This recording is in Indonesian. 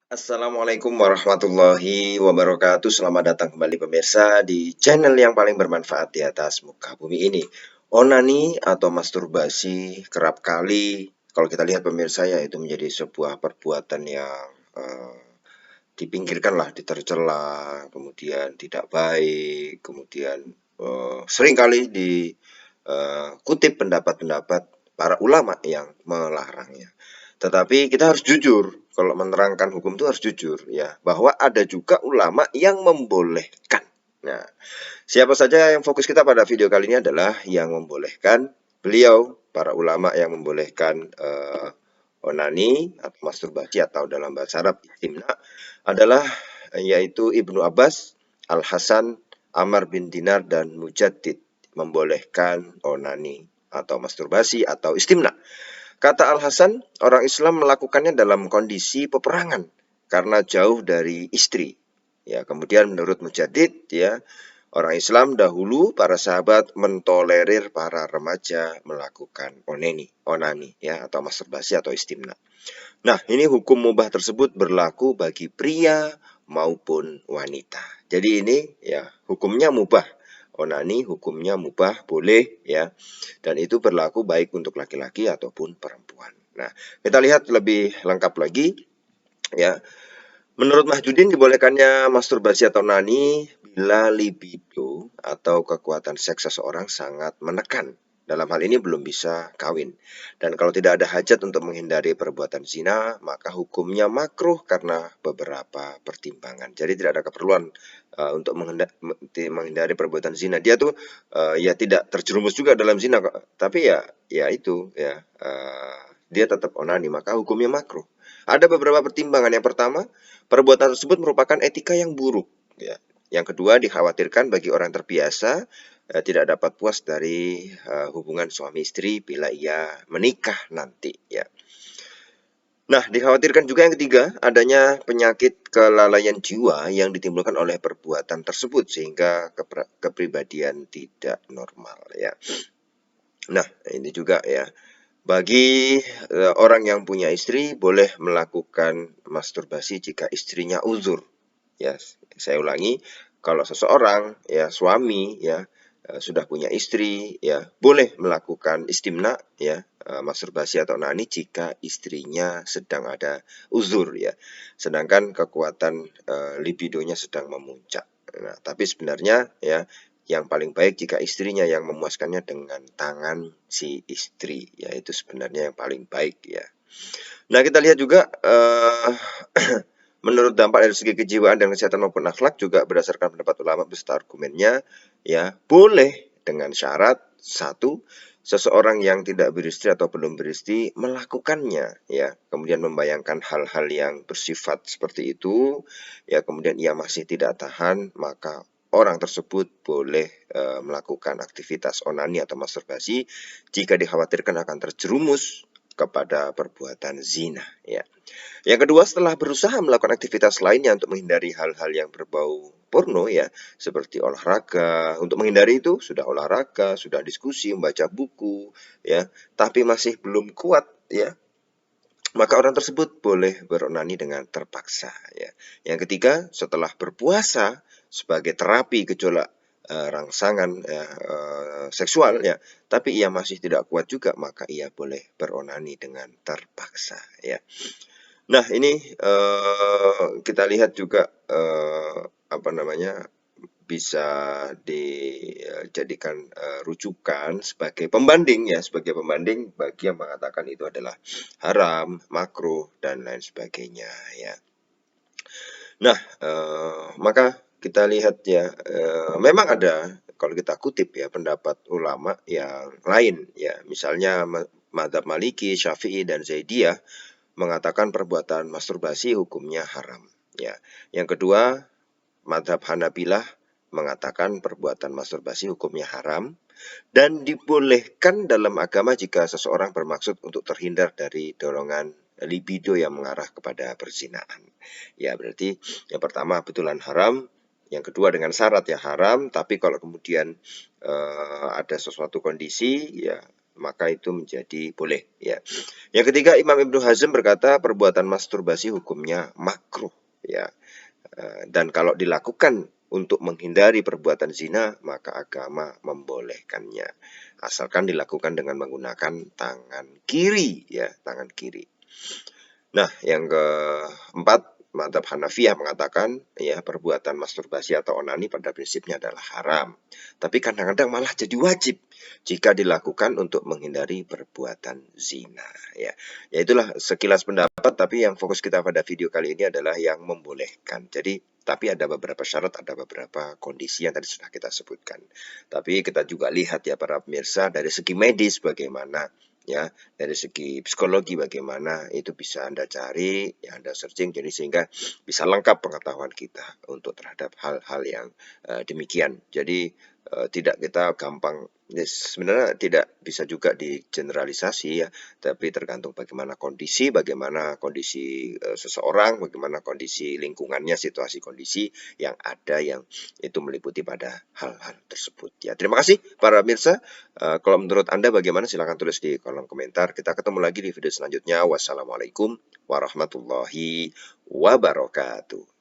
Assalamualaikum warahmatullahi wabarakatuh. Selamat datang kembali pemirsa di channel yang paling bermanfaat di atas muka bumi ini. Onani atau masturbasi kerap kali kalau kita lihat pemirsa ya itu menjadi sebuah perbuatan yang dipinggirkan lah, ditercela, kemudian tidak baik, kemudian seringkali dikutip pendapat-pendapat para ulama yang melarangnya. Tetapi kita harus jujur, kalau menerangkan hukum itu harus jujur ya, bahwa ada juga ulama yang membolehkan. Nah, siapa saja yang fokus kita pada video kali ini adalah yang membolehkan beliau, para ulama yang membolehkan onani atau masturbasi atau dalam bahasa Arab istimna adalah yaitu Ibnu Abbas, Al Hasan, Amr bin Dinar dan Mujaddid membolehkan onani atau masturbasi atau istimna. Kata Al Hasan, orang Islam melakukannya dalam kondisi peperangan karena jauh dari istri. Ya, kemudian menurut Mujaddid ya, orang Islam dahulu para sahabat mentolerir para remaja melakukan onani ya atau masturbasi atau istimna. Nah, ini hukum mubah tersebut berlaku bagi pria maupun wanita. Jadi ini ya hukumnya mubah. Onani hukumnya mubah, boleh ya. Dan itu berlaku baik untuk laki-laki ataupun perempuan. Nah, kita lihat lebih lengkap lagi ya. Menurut Mahjudin dibolehkannya masturbasi atau onani bila libido atau kekuatan seks seseorang sangat menekan. Dalam hal ini belum bisa kawin. Dan kalau tidak ada hajat untuk menghindari perbuatan zina, maka hukumnya makruh karena beberapa pertimbangan. Jadi tidak ada keperluan untuk menghindari perbuatan zina. Dia tuh ya tidak terjerumus juga dalam zina, tapi ya itu ya dia tetap onani, maka hukumnya makruh. Ada beberapa pertimbangan. Yang pertama, perbuatan tersebut merupakan etika yang buruk. Ya. Yang kedua, dikhawatirkan bagi orang terbiasa tidak dapat puas dari hubungan suami istri bila ia menikah nanti. Ya. Nah, dikhawatirkan juga yang ketiga, adanya penyakit kelalaian jiwa yang ditimbulkan oleh perbuatan tersebut sehingga kepribadian tidak normal. Ya. Nah, ini juga ya. Bagi orang yang punya istri boleh melakukan masturbasi jika istrinya uzur. Ya, saya ulangi, kalau seseorang ya suami ya sudah punya istri ya boleh melakukan istimna ya masturbasi atau onani jika istrinya sedang ada uzur ya. Sedangkan kekuatan libidonya sedang memuncak. Nah, tapi sebenarnya ya yang paling baik jika istrinya yang memuaskannya dengan tangan si istri, ya itu sebenarnya yang paling baik ya. Nah, kita lihat juga menurut dampak dari segi kejiwaan dan kesehatan maupun akhlak juga berdasarkan pendapat ulama beserta argumennya ya boleh dengan syarat satu, seseorang yang tidak beristri atau belum beristri melakukannya ya, kemudian membayangkan hal-hal yang bersifat seperti itu ya, kemudian ia masih tidak tahan, maka orang tersebut boleh melakukan aktivitas onani atau masturbasi jika dikhawatirkan akan terjerumus kepada perbuatan zina ya. Yang kedua, setelah berusaha melakukan aktivitas lainnya untuk menghindari hal-hal yang berbau porno ya, seperti olahraga. Untuk menghindari itu sudah olahraga, sudah diskusi, membaca buku ya, tapi masih belum kuat ya, maka orang tersebut boleh beronani dengan terpaksa ya. Yang ketiga, setelah berpuasa sebagai terapi gejolak rangsangan seksual ya, tapi ia masih tidak kuat juga, maka ia boleh beronani dengan terpaksa ya. Nah, ini kita lihat juga apa namanya bisa dijadikan rujukan sebagai pembanding ya, sebagai pembanding bagi yang mengatakan itu adalah haram, makruh dan lain sebagainya ya. Nah, maka kita lihat ya, memang ada kalau kita kutip ya pendapat ulama yang lain ya, misalnya mazhab Maliki, Syafi'i dan Zaidiyah mengatakan perbuatan masturbasi hukumnya haram ya. Yang kedua, mazhab Hanabilah mengatakan perbuatan masturbasi hukumnya haram dan dibolehkan dalam agama jika seseorang bermaksud untuk terhindar dari dorongan libido yang mengarah kepada perzinaan. Ya, berarti yang pertama betulan haram, yang kedua dengan syarat ya haram, tapi kalau kemudian ada sesuatu kondisi ya maka itu menjadi boleh ya. Yang ketiga, Imam Ibnu Hazm berkata perbuatan masturbasi hukumnya makruh ya. Dan kalau dilakukan untuk menghindari perbuatan zina, maka agama membolehkannya. Asalkan dilakukan dengan menggunakan tangan kiri ya, tangan kiri. Nah, yang keempat, mazhab Hanafiyah mengatakan ya perbuatan masturbasi atau onani pada prinsipnya adalah haram. Tapi kadang-kadang malah jadi wajib jika dilakukan untuk menghindari perbuatan zina ya. Ya itulah sekilas pendapat, tapi yang fokus kita pada video kali ini adalah yang membolehkan. Jadi tapi ada beberapa syarat, ada beberapa kondisi yang tadi sudah kita sebutkan. Tapi kita juga lihat ya para pemirsa, dari segi medis bagaimana ya, dari segi psikologi bagaimana itu bisa Anda cari, ya Anda searching, jadi sehingga bisa lengkap pengetahuan kita untuk terhadap hal-hal yang demikian. Jadi tidak kita gampang, sebenarnya tidak bisa juga digeneralisasi ya, tapi tergantung bagaimana kondisi seseorang, bagaimana kondisi lingkungannya, situasi kondisi yang ada yang itu meliputi pada hal-hal tersebut ya. Terima kasih para pemirsa. Kalau menurut Anda bagaimana, silahkan tulis di kolom komentar. Kita ketemu lagi di video selanjutnya. Wassalamualaikum warahmatullahi wabarakatuh.